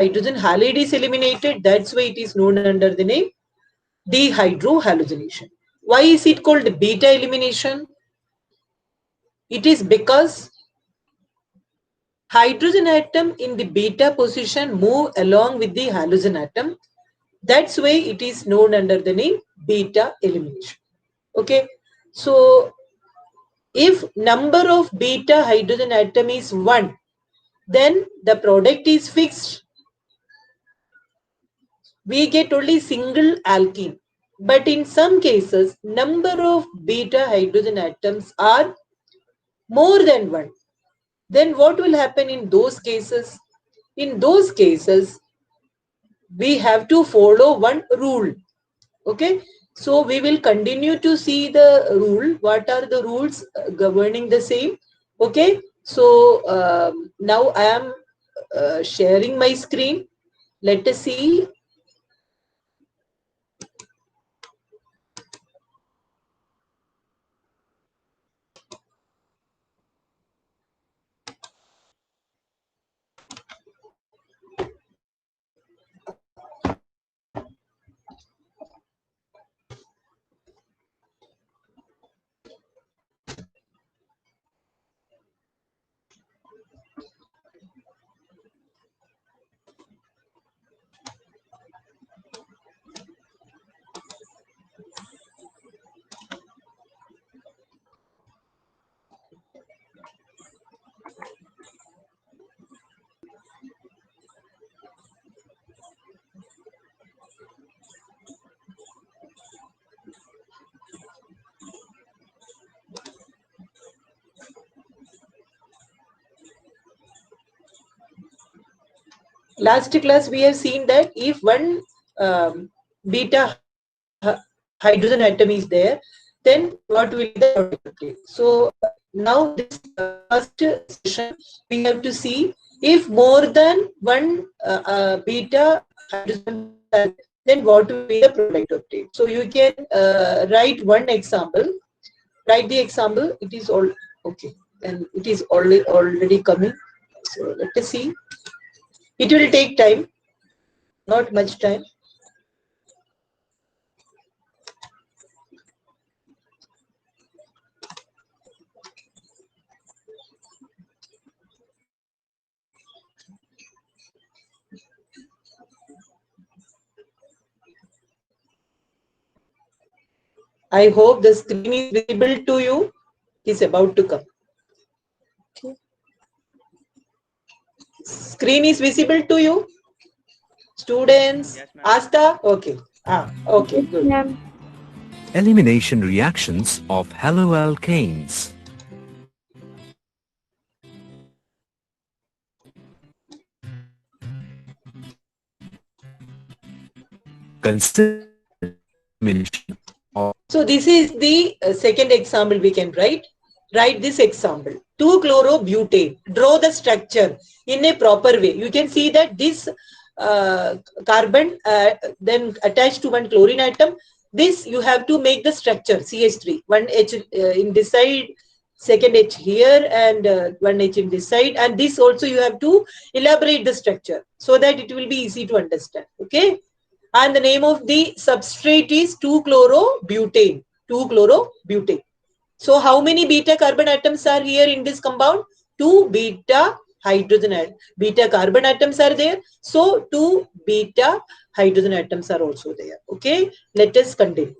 hydrogen halide is eliminated. That's why it is known under the name dehydrohallucination. Why is it called beta elimination? It is because hydrogen atom in the beta position move along with the halogen atom. That's why it is known under the name beta elimination. Okay. So if number of beta hydrogen atom is 1, then the product is fixed. We get only single alkene. But in some cases, number of beta hydrogen atoms are more than 1. Then what will happen in those cases? In those cases, we have to follow one rule. Okay. So we will continue to see the rule. What are the rules governing the same? Okay. So now I am sharing my screen. Let us see. Last class we have seen that if one beta hydrogen atom is there, then what will be the productivity? So now this first session we have to see if more than one beta hydrogen, then what will be the product obtained. So you can write one example. Write the example. It is all okay, and it is already coming. So let us see. It will take time, not much time. I hope the screen is visible to you. It's about to come. Okay. Screen is visible to you, students? Yes, ma'am. Asta? Okay. Okay, good. Ma'am. Elimination reactions of haloalkanes. Consider elimination of. So this is the second example we can write. Write this example. 2-chlorobutane. Draw the structure in a proper way. You can see that this carbon then attached to one chlorine atom. This you have to make the structure CH3. One H in this side, second H here, and one H in this side. And this also you have to elaborate the structure so that it will be easy to understand. Okay. And the name of the substrate is 2-chlorobutane. 2-chlorobutane. So how many beta carbon atoms are here in this compound? 2 beta hydrogen beta carbon atoms are there. So 2 beta hydrogen atoms are also there. Okay, let us continue.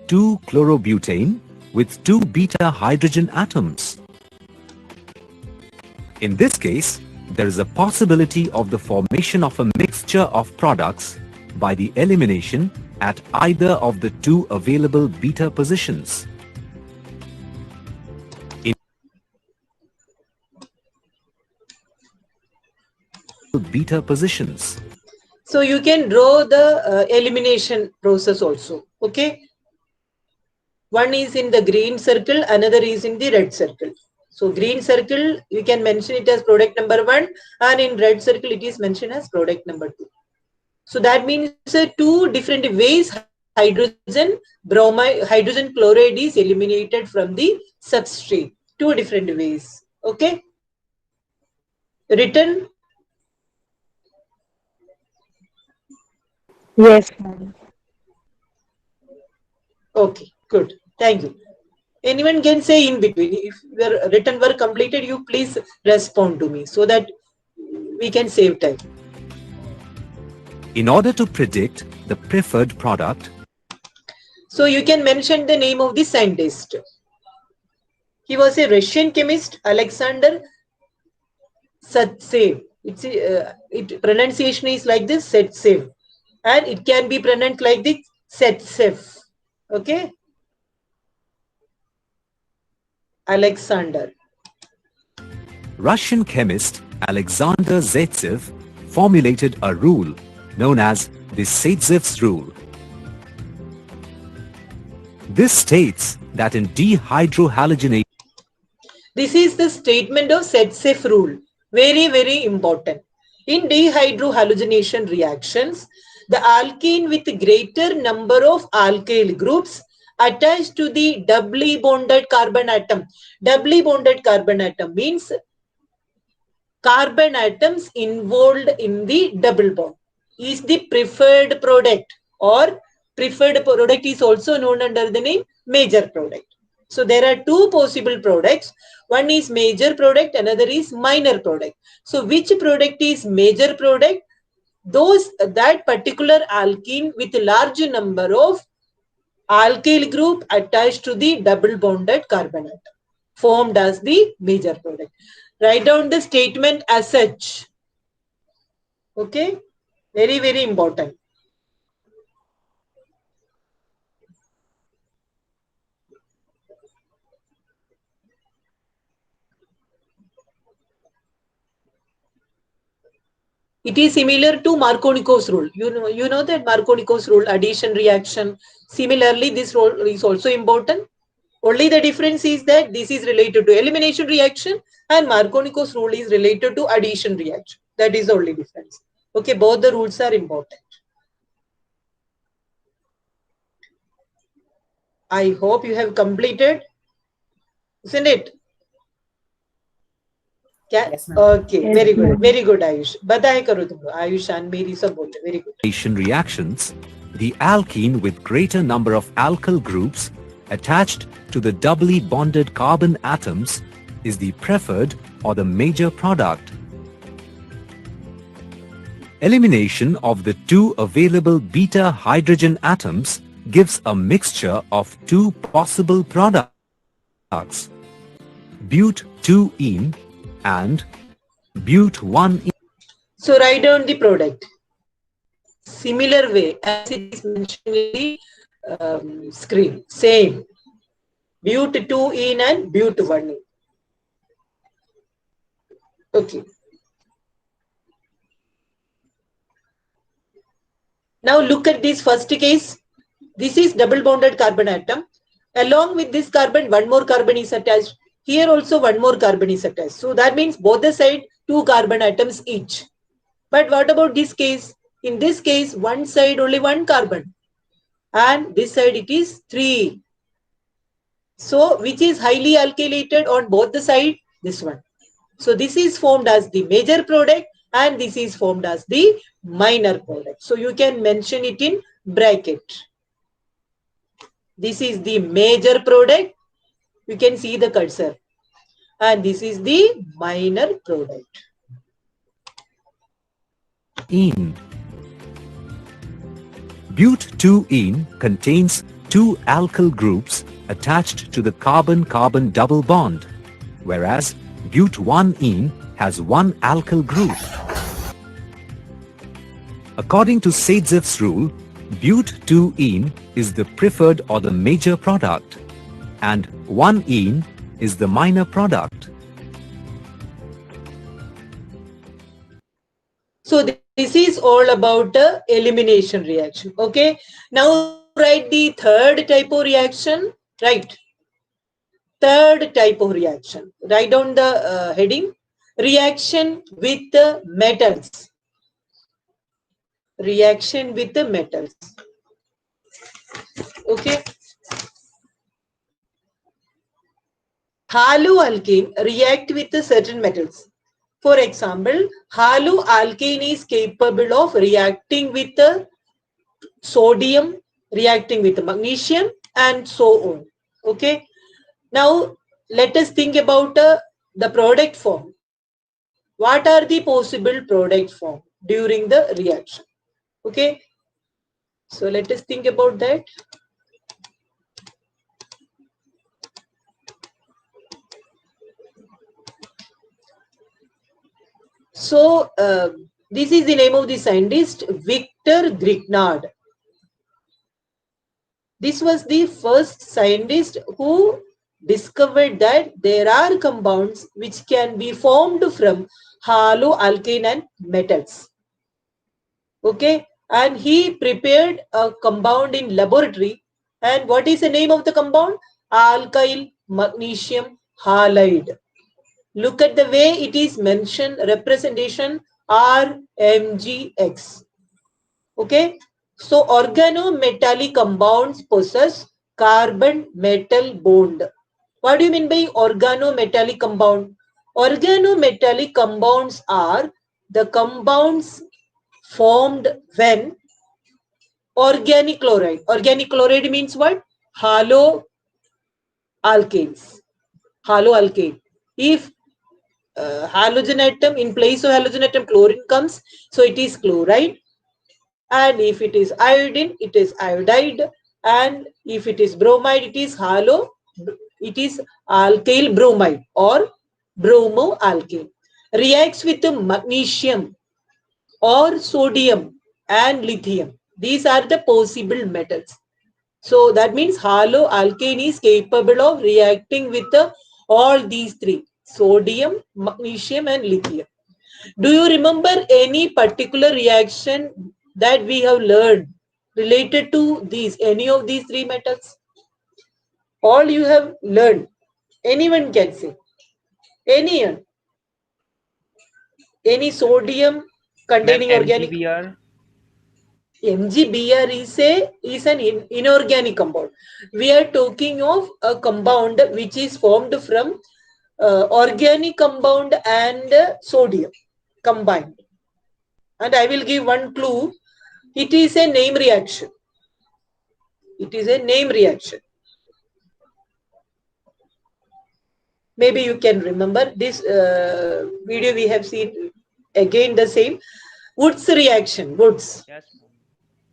2-chlorobutane with 2 beta hydrogen atoms. In this case, there is a possibility of the formation of a mixture of products by the elimination at either of the 2 available beta positions. In beta positions. So you can draw the elimination process also. Okay. One is in the green circle, another is in the red circle. So green circle, you can mention it as product number 1, and in red circle, it is mentioned as product number 2. So that means 2 different ways hydrogen chloride is eliminated from the substrate. 2 different ways. Okay. Written. Yes, ma'am. Okay, good. Thank you. Anyone can say in between. If your written work completed, you please respond to me so that we can save time. In order to predict the preferred product, So you can mention the name of the scientist. He was a Russian chemist, Alexander Satsev. It pronunciation is like this, Satsev, and it can be pronounced like this, Setsev. Okay, Alexander. Russian chemist Alexander Zaitsev formulated a rule known as the Zaitsev's rule. This states that in dehydrohalogenation, This is the statement of Setsev rule. Very, very important. In dehydrohalogenation reactions, the alkene with greater number of alkyl groups attached to the doubly bonded carbon atom. Doubly bonded carbon atom means carbon atoms involved in the double bond is the preferred product, or preferred product is also known under the name major product. So there are two possible products. One is major product, another is minor product. So which product is major product? That particular alkene with a large number of alkyl group attached to the double bonded carbon atom formed as the major product. Write down the statement as such. Okay, very, very important. It is similar to Markovnikov's rule. You know that Markovnikov's rule, addition reaction. Similarly, this rule is also important. Only the difference is that this is related to elimination reaction and Markovnikov's rule is related to addition reaction. That is the only difference. Okay, both the rules are important. I hope you have completed, isn't it? Yeah. Yes, ma'am. Okay, Yes, very good, ma'am. very good, Ayush. बताए करो तुम, Ayush and मेरी सब बोलते, very good. reactions, the alkene with greater number of alkyl groups attached to the doubly bonded carbon atoms is the preferred or the major product. Elimination of the two available beta hydrogen atoms gives a mixture of two possible products, but2-ene and but1-ene. So write down the product. Similar way as it is mentioned in the screen. Same. But2-ene and but1-ene. Okay. Now look at this first case. This is double bonded carbon atom. Along with this carbon, one more carbon is attached. Here also one more carbon is attached. So that means both the side, two carbon atoms each. But what about this case? In this case, one side only one carbon. And this side it is 3. So which is highly alkylated on both the side? This one. So this is formed as the major product and this is formed as the minor product. So you can mention it in bracket. This is the major product. You can see the cursor. And this is the minor product. Ene. But2-ene contains two alkyl groups attached to the carbon-carbon double bond, whereas but1-ene has one alkyl group. According to Zaitsev's rule, but2-ene is the preferred or the major product, and 1-ene is the minor product. So this is all about the elimination reaction. Okay. Now write the third type of reaction. Right. Third type of reaction. Write down the heading. Reaction with the metals. Reaction with the metals. Okay. Haloalkane react with certain metals. For example, haloalkane is capable of reacting with sodium, reacting with magnesium, and so on. Okay. Now, let us think about the product form. What are the possible product form during the reaction? Okay. So, let us think about that. So, this is the name of the scientist, Victor Grignard. This was the first scientist who discovered that there are compounds which can be formed from haloalkane and metals. Okay, and he prepared a compound in laboratory. And what is the name of the compound? Alkyl magnesium halide. Look at the way it is mentioned, representation RMGX. Okay, so organometallic compounds possess carbon metal bond. What do you mean by organometallic compound? Organometallic compounds are the compounds formed when organic chloride. Organic chloride means what? Haloalkanes. Haloalkane. If halogen atom, in place of halogen atom, chlorine comes, so it is chloride. And if it is iodine, it is iodide. And if it is bromide, it is it is alkyl bromide or bromoalkane. Reacts with magnesium or sodium and lithium. These are the possible metals. So that means haloalkane is capable of reacting with all these three: sodium, magnesium, and lithium. Do you remember any particular reaction that we have learned related to any of these three metals? All you have learned. Anyone can say. Anyone. Any sodium Ma'am, containing organic. MgBr. MgBr is an inorganic compound. We are talking of a compound which is formed from organic compound and sodium combined. And I will give one clue. It is a name reaction. It is a name reaction. Maybe you can remember this video we have seen again the same. Woods reaction. Woods. Yes.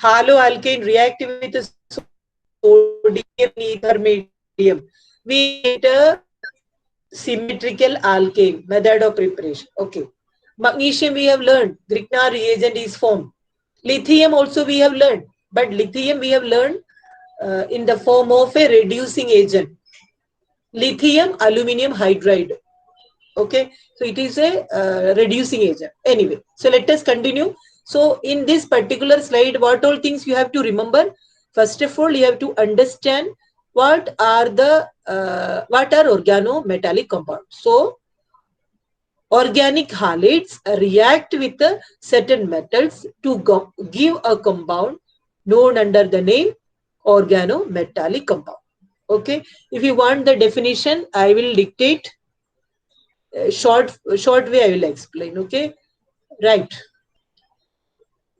Haloalkane react with sodium ether medium. We get a symmetrical alkane method of preparation. Okay. Magnesium we have learned. Grignard reagent is formed. Lithium also we have learned. But lithium we have learned in the form of a reducing agent. Lithium aluminum hydride. Okay, so it is a reducing agent. Anyway, so let us continue. So in this particular slide, what all things you have to remember? First of all, you have to understand what are organometallic compounds. So organic halides react with certain metals to give a compound known under the name organometallic compound. Okay, if you want the definition, I will dictate. Short way I will explain. Okay, right.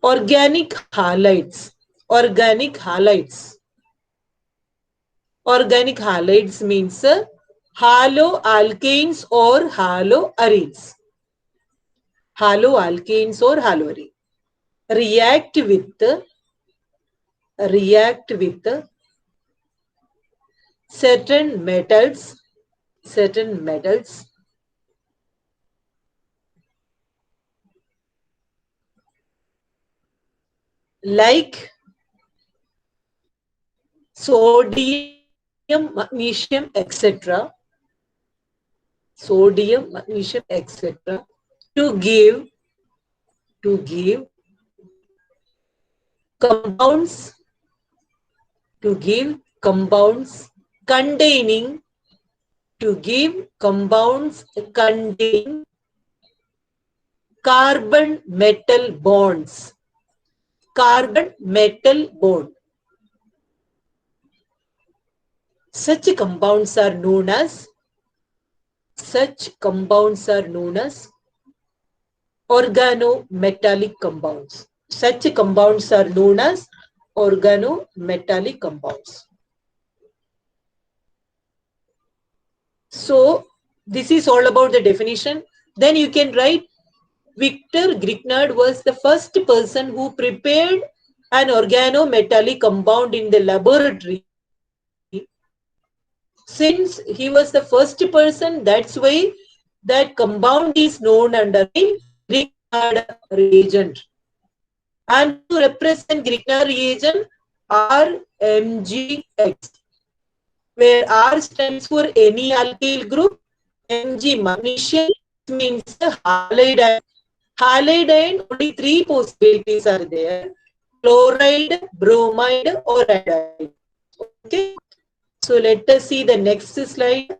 Organic halides. Organic halides. Organic halides means haloalkanes or haloarenes. Haloalkanes or haloarenes react with certain metals like sodium, magnesium, etc. Sodium, magnesium, etc. to give compounds containing carbon metal bonds. Carbon metal bond. Such compounds are known as organometallic compounds. Such compounds are known as organometallic compounds. So this is all about the definition. Then you can write Victor Grignard was the first person who prepared an organometallic compound in the laboratory. Since he was the first person, that's why that compound is known under the Grignard reagent. And to represent Grignard reagent, RMgX, where R stands for any alkyl group, Mg magnesium means halide ion. Halide ion, only three possibilities are there: chloride, bromide, or iodide. Okay, so let us see the next slide.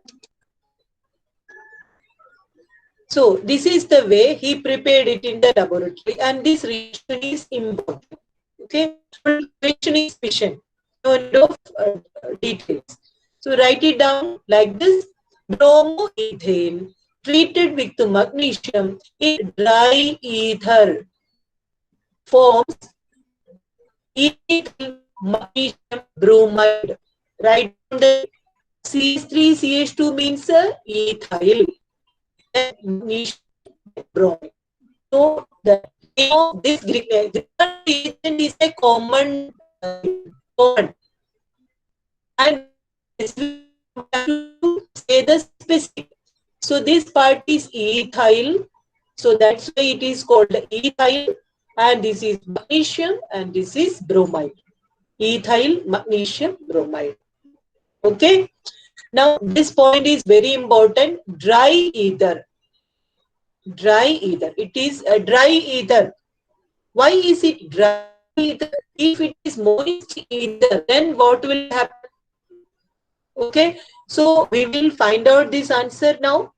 So this is the way he prepared it in the laboratory, and this reaction is important. Okay, reaction is fission. No need of details. So write it down like this: bromoethane treated with magnesium in dry ether forms ethyl magnesium bromide. Write down the CH3CH2 means ethyl. Magnesium bromide. So the name of this reagent is a common, and we have to say the specific. So this part is ethyl. So that's why it is called ethyl. And this is magnesium, and this is bromide. Ethyl magnesium bromide. Okay. Now this point is very important. Dry ether. Dry ether. It is a dry ether. Why is it dry ether? If it is moist ether, then what will happen? Okay, so we will find out this answer now.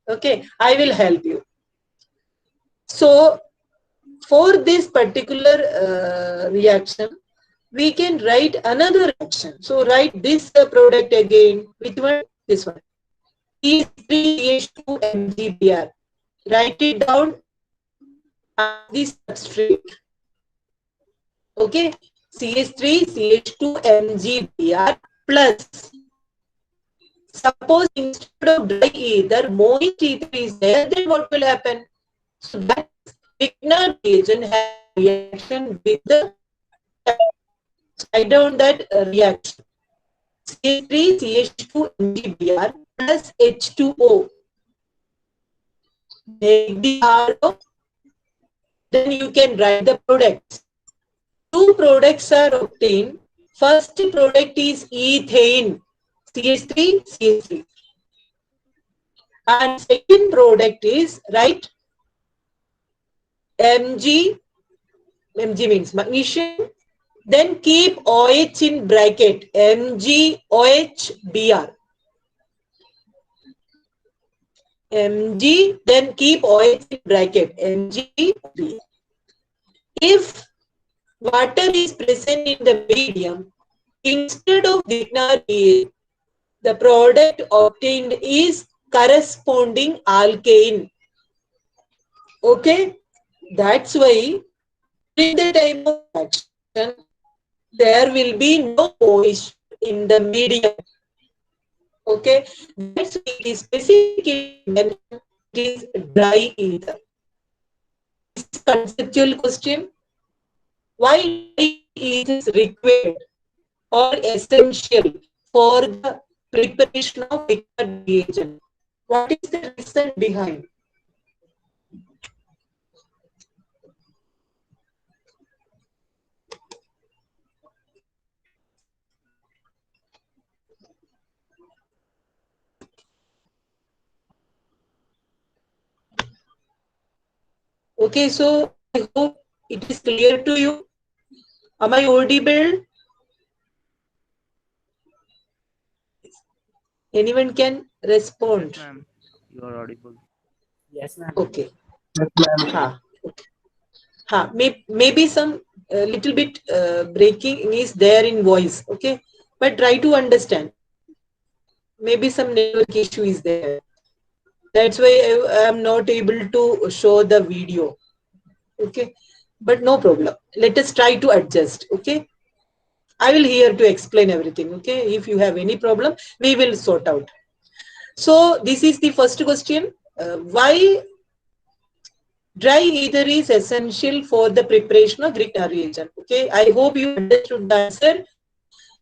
Okay, I will help you. So for this particular reaction, we can write another reaction. So write this product again. Which one? This one. CH3CH2MgBr. Write it down as this substrate. Okay, CH3CH2MgBr plus. Suppose instead of dry ether, moist ether is there, then what will happen? So that Grignard reagent has reaction with the, write down that reaction. CH3CH2MgBr plus H2O. Make the RO. Then you can write the products. Two products are obtained. First product is ethane, CH3, CH3. And second product is, right, Mg means magnesium. Then keep OH in bracket, MgOHBr. Mg, then keep OH in bracket, MgBr. If water is present in the medium, instead of Grignard reagent, the product obtained is corresponding alkane. Okay, that's why during the time of action, there will be no moisture in the medium. Okay, that's why it is specifically mentioned it is dry ether. This is conceptual question. Why is required or essential for the preparation of Grignard reagent? What is the reason behind? Okay, so I hope it is clear to you. Am I audible? Anyone can respond. Ma'am, you are audible. Yes, ma'am. Okay. Yes, ma'am. Okay. Maybe some little bit breaking is there in voice. Okay, but try to understand. Maybe some network issue is there. That's why I am not able to show the video. Okay, but no problem. Let us try to adjust. Okay, I will here to explain everything. Okay, if you have any problem, we will sort out. So this is the first question. Why dry ether is essential for the preparation of Grignard reagent? Okay, I hope you understood the answer.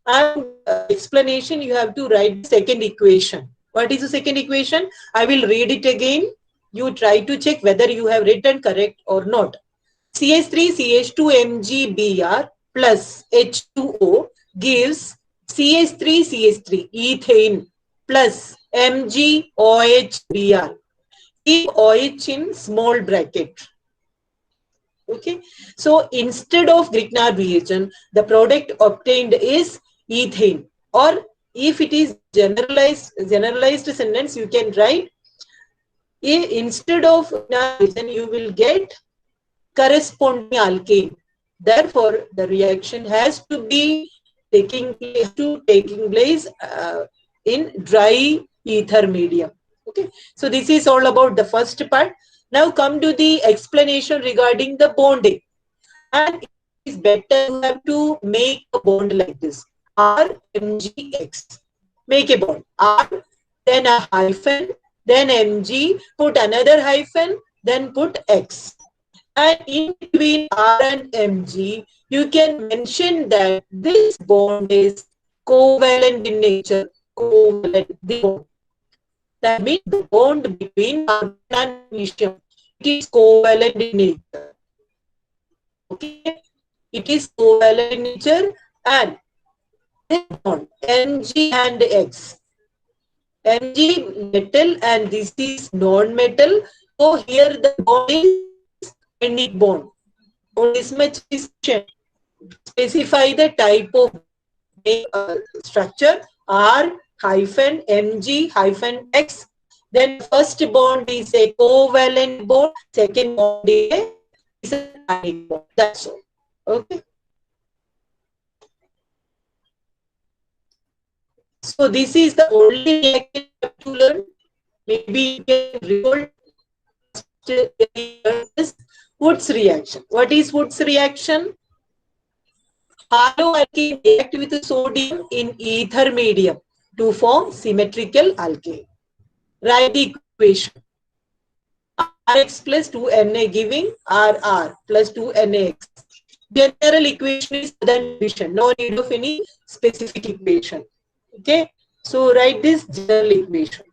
And explanation, you have to write the second equation. What is the second equation? I will read it again. You try to check whether you have written correct or not. CH3CH2MgBr plus H2O gives CH3CH3 ethane plus MgOHBr. Keep OH in small bracket. Okay, so instead of Grignard reagent, the product obtained is ethane, or if it is generalized sentence, you can write instead of Grignard reagent, you will get corresponding alkane. Therefore, the reaction has to be taking place in dry ether medium. Okay, so this is all about the first part. Now come to the explanation regarding the bonding. And it is better you have to make a bond like this. RMgX. Make a bond. R, then a hyphen, then Mg, put another hyphen, then put X. And in between R and Mg, you can mention that this bond is covalent in nature. Covalent. The bond. That means the bond between carbon and magnesium. It is covalent in nature. Okay, it is covalent in nature, and this bond Mg and X. Mg metal and this is non-metal. So here the bond is ionic bond. On this much is specify the type of structure R hyphen Mg hyphen X. Then first bond is a covalent bond. Second bond is a ionic bond. That's all. Okay. So this is the only reaction you have to learn. Maybe you can recall Wood's reaction. What is Wood's reaction? Haloalkane react with sodium in ether medium to form symmetrical alkane. Write the equation. Rx plus 2Na giving Rr plus 2NaX. General equation is then division. No need of any specific equation. Okay. So write this general equation.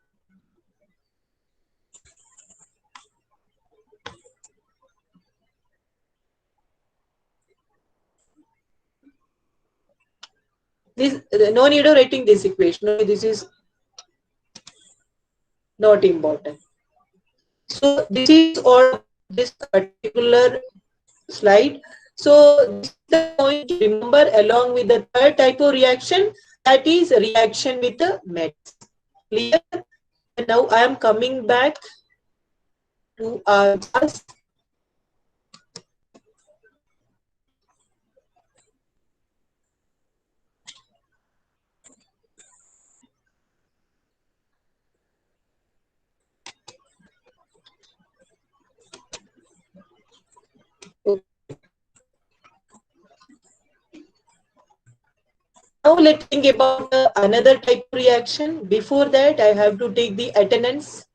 This no need of writing this equation. No, this is not important. So this is all this particular slide. So this is the point to remember along with the third type of reaction, that is reaction with the metals. Clear? And now I am coming back to our class. Now let's think about another type of reaction. Before that, I have to take the attendance.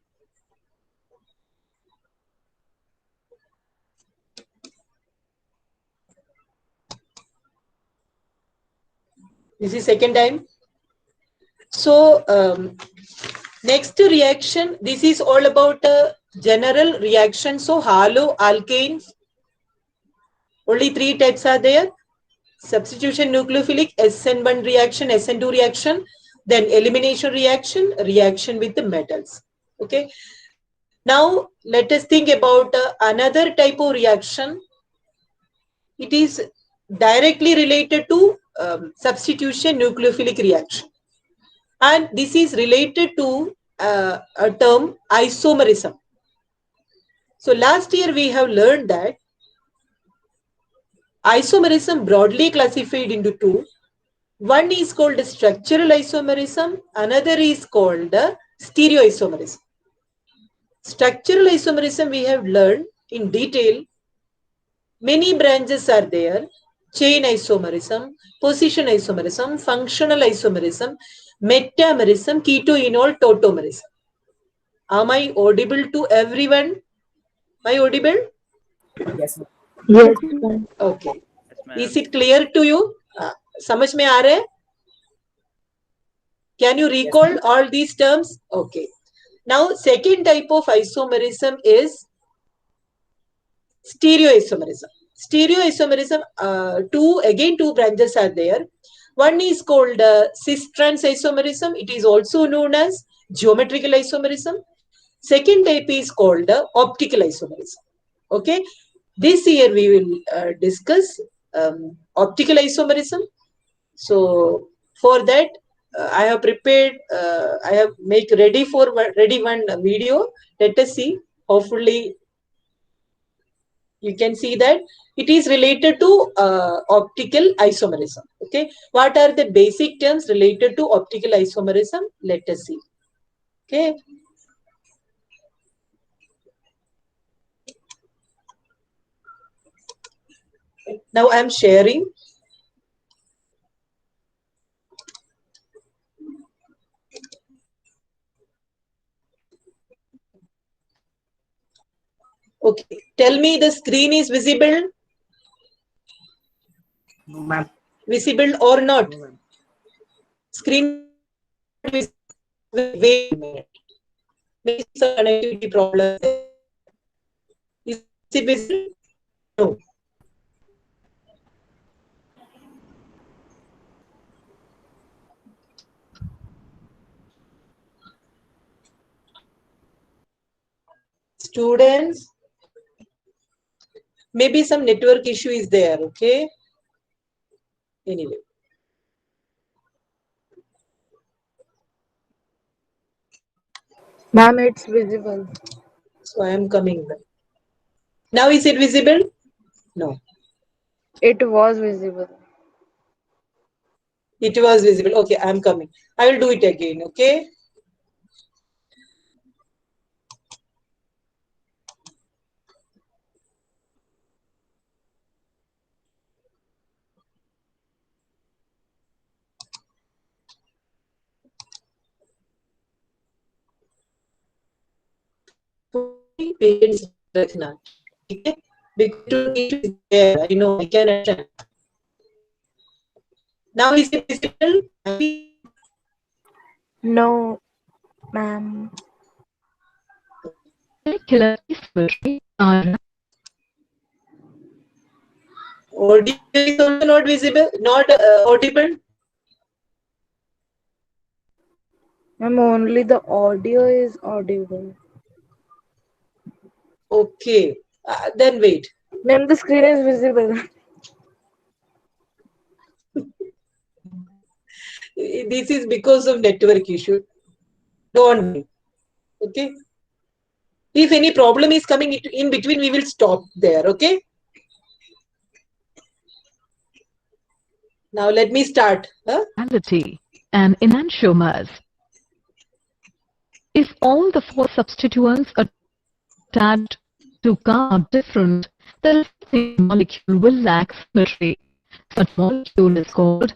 This is second time. So next reaction, this is all about general reaction. So haloalkanes, only three types are there. Substitution nucleophilic, SN1 reaction, SN2 reaction, then elimination reaction, reaction with the metals. Okay. Now let us think about another type of reaction. It is directly related to substitution nucleophilic reaction. And this is related to a term isomerism. So last year we have learned that isomerism broadly classified into two. One is called structural isomerism, another is called stereoisomerism. Structural isomerism we have learned in detail. Many branches are there. Chain isomerism, position isomerism, functional isomerism, metamerism, ketoenol tautomerism. Am I audible to everyone? Am I audible? Yes, ma'am. Yes, ma'am. Okay. Yes, ma'am. Is it clear to you? समझ में आ रहा है? Can you recall all these terms? Okay. Now, second type of isomerism is stereoisomerism. Stereoisomerism, two branches are there. One is called cis-trans isomerism. It is also known as geometrical isomerism. Second type is called optical isomerism. Okay. This year we will discuss optical isomerism. So for that, I have prepared, I have make ready one video. Let us see. Hopefully, you can see that it is related to optical isomerism. Okay, what are the basic terms related to optical isomerism? Let us see. Okay. Now I am sharing. Okay, tell me the screen is visible? No, ma'am. Visible or not? No, ma'am. Screen is wait a minute. Maybe some connectivity problem. Is it visible? No. Students, maybe some network issue is there, okay? Anyway. Ma'am, it's visible. So I am coming back. Now is it visible? No. It was visible. It was visible. Okay, I am coming. I will do it again, okay? Patience रखना, ठीक है? Because it is there. I know, I can understand. Now is it visible? No, ma'am. Molecular symmetry are Audio is also not visible, not audible. Ma'am, only the audio is audible. Okay, then wait. Ma'am, the screen is visible. This is because of network issue. Don't worry. Okay. If any problem is coming in between, we will stop there. Okay. Now let me start. Huh? reality and enantiomers. If all the four substituents attached to car are different, the resulting molecule will lack symmetry. Such molecule is called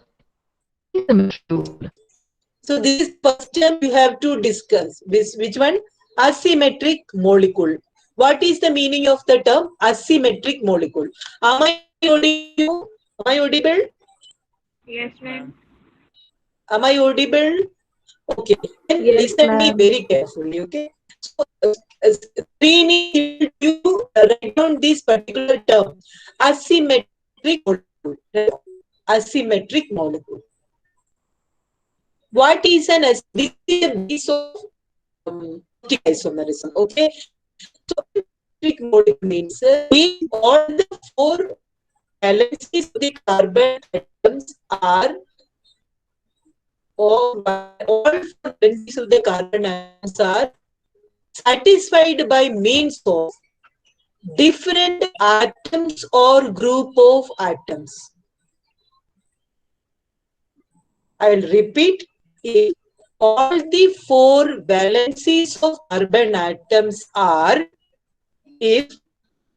asymmetric. So this is first term you have to discuss. Which one? Asymmetric molecule. What is the meaning of the term asymmetric molecule? Am I audible? Am I audible? Yes, ma'am. Am I audible? Okay. Then Yes, listen me ma'am. very carefully. Okay. So, screen is you write down this particular term. Asymmetric molecule. Asymmetric molecule. What is an this is a base of optical isomerism? Okay. So asymmetric molecule means if all the four valencies of the carbon atoms are all four valencies of the carbon atoms are satisfied by means of different atoms or group of atoms. I will repeat. If all the 4 valencies of carbon atoms are, if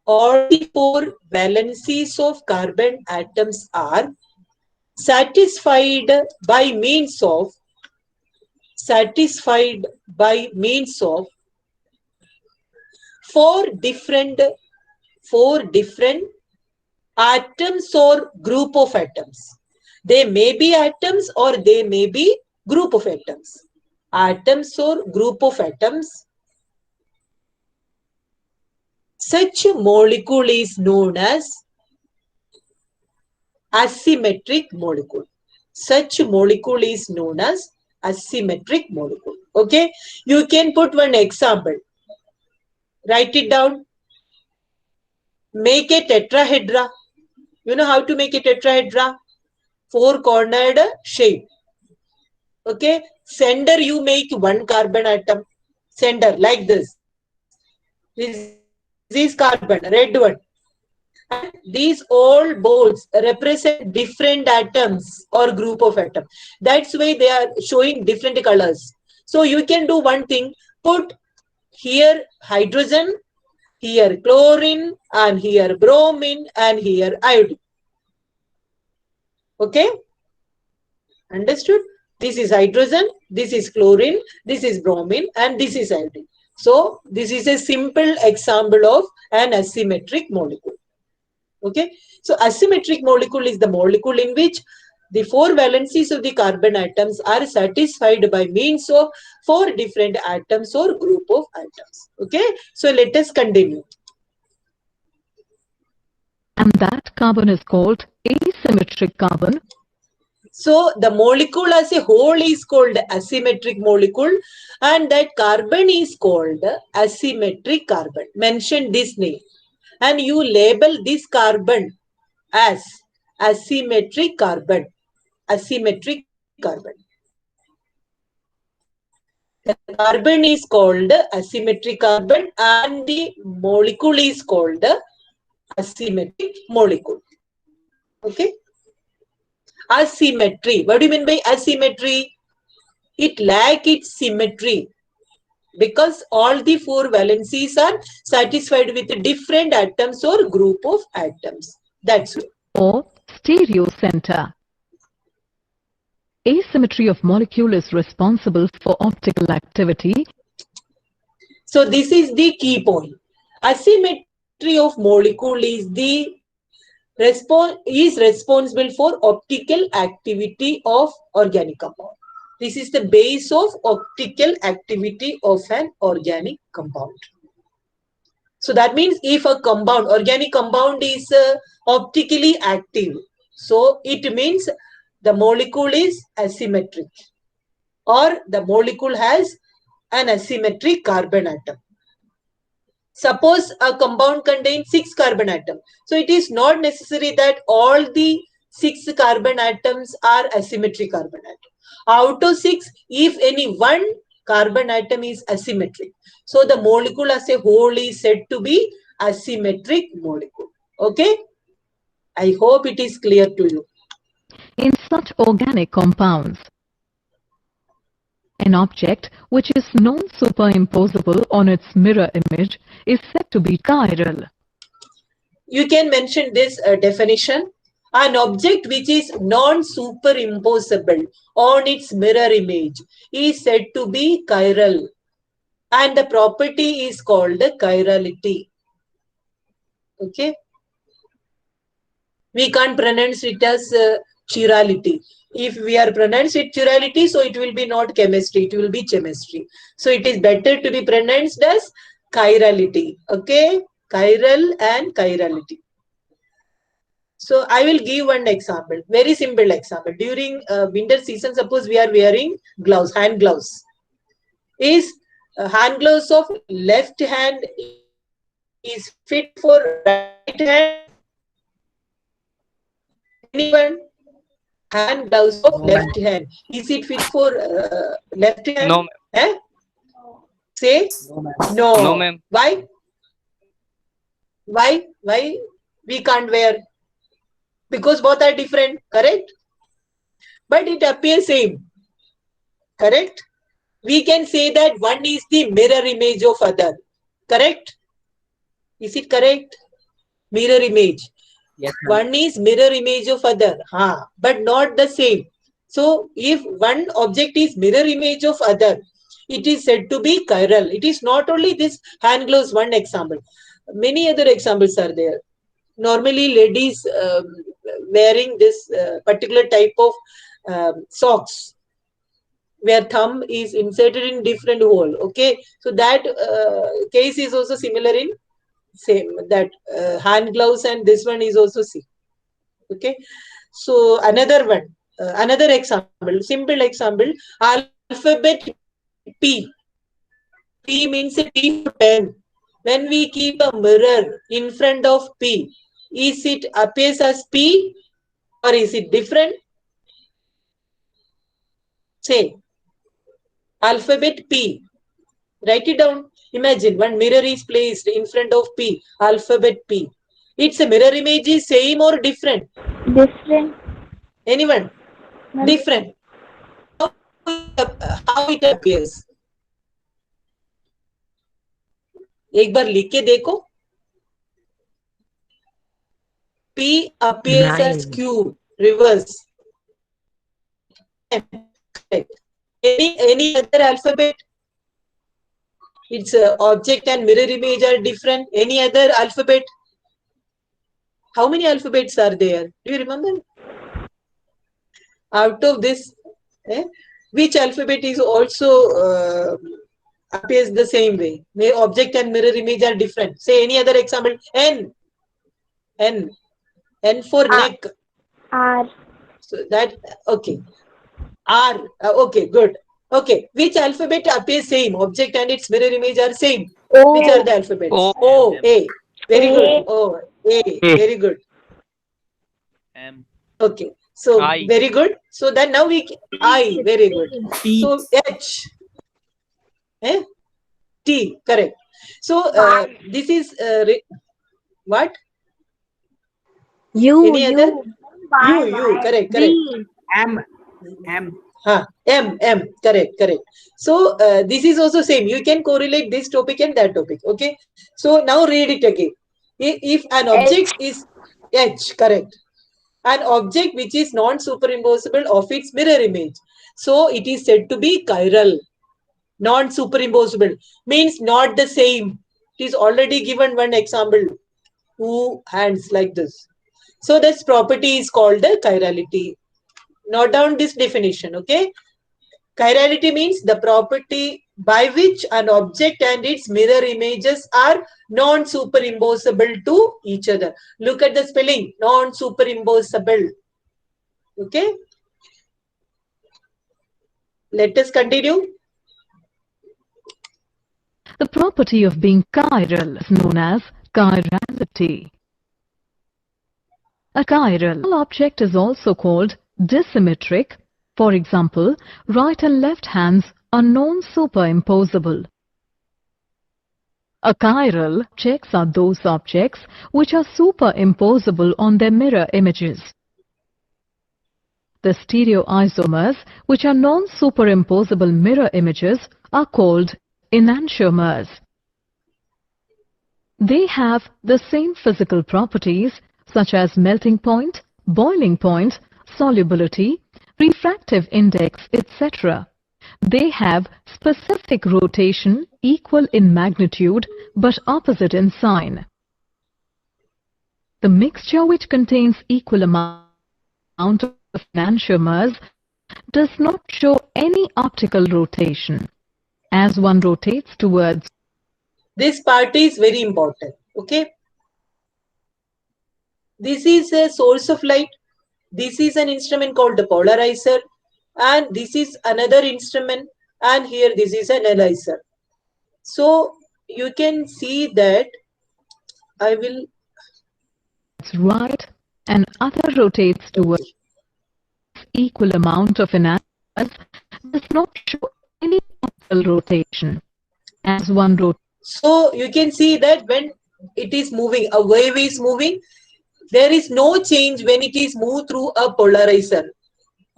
all the 4 valencies of carbon atoms are satisfied by means of 4 different atoms or group of atoms. They may be atoms or they may be group of atoms. Atoms or group of atoms. Such molecule is known as asymmetric molecule. Such molecule is known as asymmetric molecule. Okay, you can put one example. Write it down. Make a tetrahedra. You know how to make a tetrahedra? 4-cornered shape. Okay, center you make 1 carbon atom. Center like this. This is carbon, red one. And these all balls represent different atoms or group of atoms. That's why they are showing different colors. So you can do one thing. Put here hydrogen, here chlorine, and here bromine, and here iodine. Okay? Understood? This is hydrogen, this is chlorine, this is bromine, and this is iodine. So this is a simple example of an asymmetric molecule. Okay? So asymmetric molecule is the molecule in which the 4 valencies of the carbon atoms are satisfied by means of 4 different atoms or group of atoms. Okay? So let us continue. And that carbon is called asymmetric carbon. So the molecule as a whole is called asymmetric molecule, and that carbon is called asymmetric carbon. Mention this name and you label this carbon as asymmetric carbon. Asymmetric carbon. The carbon is called asymmetric carbon and the molecule is called asymmetric molecule. Okay? Asymmetry. What do you mean by asymmetry? It lacks its symmetry because all the 4 valencies are satisfied with different atoms or group of atoms. That's it. Or stereocenter. Asymmetry of molecule is responsible for optical activity. So this is the key point. Asymmetry of molecule is the responsible for optical activity of organic compound. This is the base of optical activity of an organic compound. So that means if a compound, organic compound is optically active, so it means the molecule is asymmetric or the molecule has an asymmetric carbon atom. Suppose a compound contains 6 carbon atoms. So it is not necessary that all the 6 carbon atoms are asymmetric carbon atoms. Out of 6, if any one carbon atom is asymmetric, so the molecule as a whole is said to be asymmetric molecule. Okay? I hope it is clear to you. In such organic compounds, an object which is non-superimposable on its mirror image is said to be chiral. You can mention this definition. An object which is non-superimposable on its mirror image is said to be chiral. And the property is called chirality. Okay? We can't pronounce it as chirality. If we are pronounced it chirality, so it will be not chemistry, it will be chemistry. So it is better to be pronounced as chirality. Okay? Chiral and chirality. So I will give one example, very simple example. During winter season, suppose we are wearing gloves, hand gloves. Is hand gloves of left hand is fit for right hand? Anyone? Hand gloves of left hand. Is it fit for left hand? No. Eh? Say No, ma'am. no. No, ma'am. Why? Why? Why we can't wear? Because both are different, correct? But it appears same, correct? we can say that one is the mirror image of other. Correct? Is it correct? Mirror image. Yes, ma'am. One is mirror image of other, but not the same. So if one object is mirror image of other, it is said to be chiral. It is not only this hand gloves one example. Many other examples are there. Normally ladies wearing this particular type of socks where thumb is inserted in different hole. Okay, so that case is also similar in same that hand gloves, and this one is also same. Okay, so another one, another example, simple example, alphabet P. P means a P for pen. When we keep a mirror in front of P, is it appears as P or is it different? Say, alphabet P. Write it down. Imagine one mirror is placed in front of P, alphabet P. Its mirror image is same or different? Different. Anyone? Ma'am. Different. How it appears? एक बार लिख के देखो. P appears as cube, reverse. Any other alphabet? Its object and mirror image are different. Any other alphabet? How many alphabets are there? Do you remember? Out of this, which alphabet is also appears the same way? Object and mirror image are different. Say any other example. N. N. N for neck. R. So that, okay. R. Okay, good. Okay. Which alphabet appears same? Object and its mirror image are same. O. Which are the alphabets? O. O. A. Very A. good. O. A. Very good. M. Okay. So I. very good. So then now we I. Very good. T. So H. T. Correct. So this is what? U. Any other? Y. U. Correct. Correct. V. M. M. M. Correct. So this is also same. You can correlate this topic and that topic. Okay. So now read it again. If an object is H, correct. An object which is non-superimposable of its mirror image. So it is said to be chiral. Non-superimposable means not the same. It is already given one example. Two hands like this. So this property is called the chirality. Note down this definition, okay? Chirality means the property by which an object and its mirror images are non-superimposable to each other. Look at the spelling, non-superimposable. Okay? Let us continue. The property of being chiral is known as chirality. A chiral object is also called dissymmetric. For example, right and left hands are non-superimposable. A chiral objects are those objects which are superimposable on their mirror images. The stereoisomers, which are non-superimposable mirror images, are called enantiomers. They have the same physical properties such as melting point, boiling point, solubility, refractive index, etc. They have specific rotation equal in magnitude but opposite in sign. The mixture which contains equal amount of enantiomers does not show any optical rotation. As one rotates towards this part is very important. Okay. This is a source of light. This is an instrument called the polarizer. And this is another instrument. And here this is an analyzer. So you can see that I will right and other rotates towards equal amount of enantiomers does not show any optical rotation. As one rotates. So you can see that when it is moving, a wave is moving, there is no change when it is moved through a polarizer.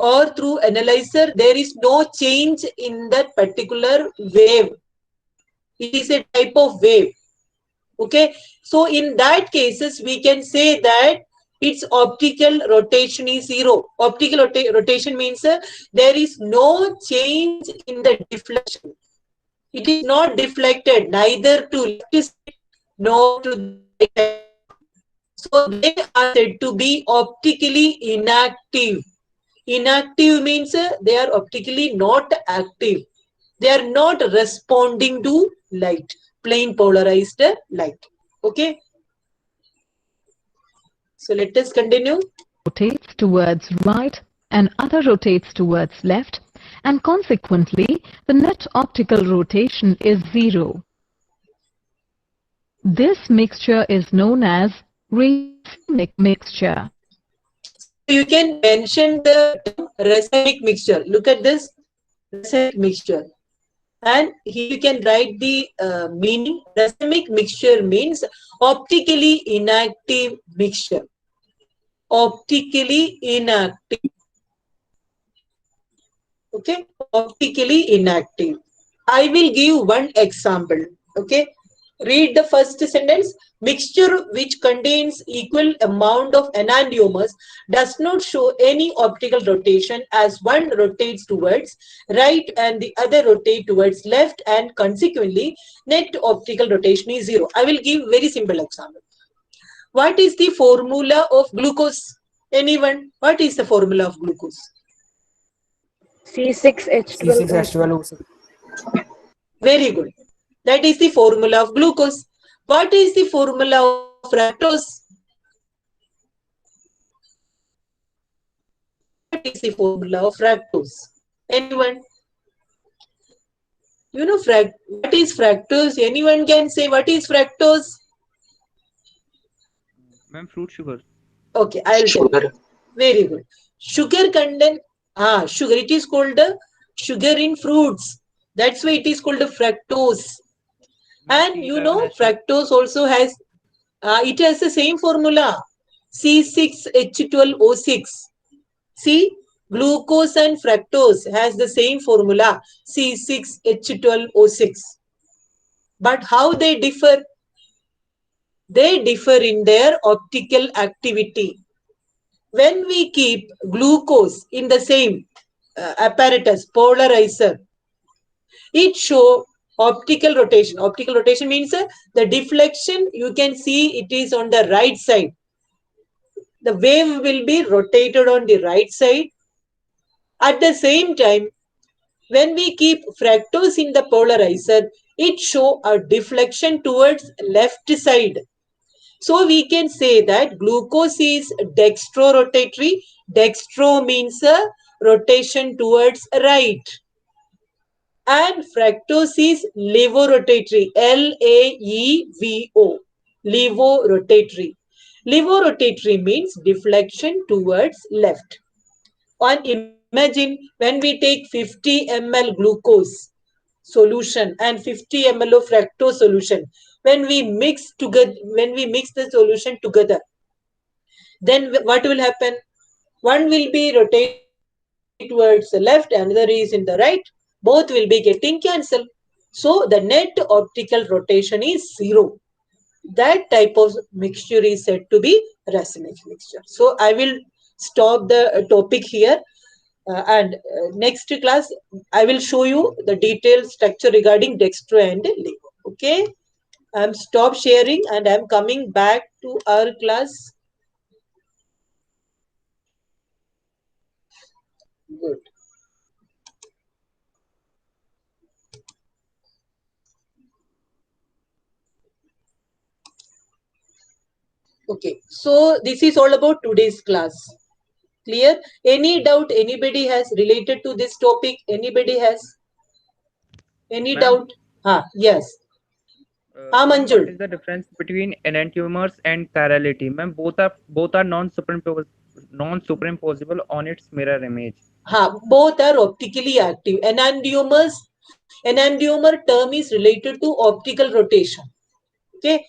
or through analyzer, there is no change in that particular wave. It is a type of wave. Okay, so in that cases, we can say that its optical rotation is zero. Optical rotation means there is no change in the deflection. It is not deflected neither to left side nor to the right side. So they are said to be optically inactive. Inactive means they are optically not active. They are not responding to light, plain polarized light. Okay. So let us continue. rotates towards right and other rotates towards left, and consequently the net optical rotation is zero. This mixture is known as racemic mixture. You can mention the term racemic mixture. Look at this racemic mixture. And here you can write the meaning. Racemic mixture means optically inactive mixture. Optically inactive. Okay, optically inactive. I will give one example. Okay, read the first sentence. Mixture which contains equal amount of enantiomers does not show any optical rotation, as one rotates towards right and the other rotate towards left, and consequently net optical rotation is zero. I will give very simple example. What is the formula of glucose? Anyone? What is the formula of glucose? C6H12O6. C6H12O6. Very good. That is the formula of glucose. What is the formula of fructose? What is the formula of fructose? Anyone? You know what is fructose? Anyone can say what is fructose? Ma'am, fruit sugar. Okay, I'll tell you. Very good. Sugar content. Sugar. It is called sugar in fruits. That's why it is called fructose. And you know, fructose also has, it has the same formula, C6H12O6. See, glucose and fructose has the same formula, C6H12O6. But how they differ? They differ in their optical activity. When we keep glucose in the same apparatus, polarizer, it shows optical rotation. Optical rotation means the deflection, you can see it is on the right side. The wave will be rotated on the right side. At the same time, when we keep fructose in the polarizer, it shows a deflection towards left side. So we can say that glucose is dextrorotatory. Dextro means a rotation towards right. And fructose is levorotatory, L-A-E-V-O, levorotatory. Levorotatory means deflection towards left. And imagine when we take 50 ml glucose solution and 50 ml of fructose solution, when we mix the solution together, then what will happen? One will be rotated towards the left, another is in the right. Both will be getting cancelled. So the net optical rotation is zero. That type of mixture is said to be racemic mixture. So I will stop the topic here. And next class, I will show you the detailed structure regarding dextro and levo. Okay. I'm stop sharing and I'm coming back to our class. Good. Okay, so this is all about today's class. Clear? Any doubt anybody has related to this topic? Anybody has? Any doubt? Yes. Manjul. What is the difference between enantiomers and chirality? Ma'am, both are non-superimposable on its mirror image. Both are optically active. Enantiomer term is related to optical rotation. Okay,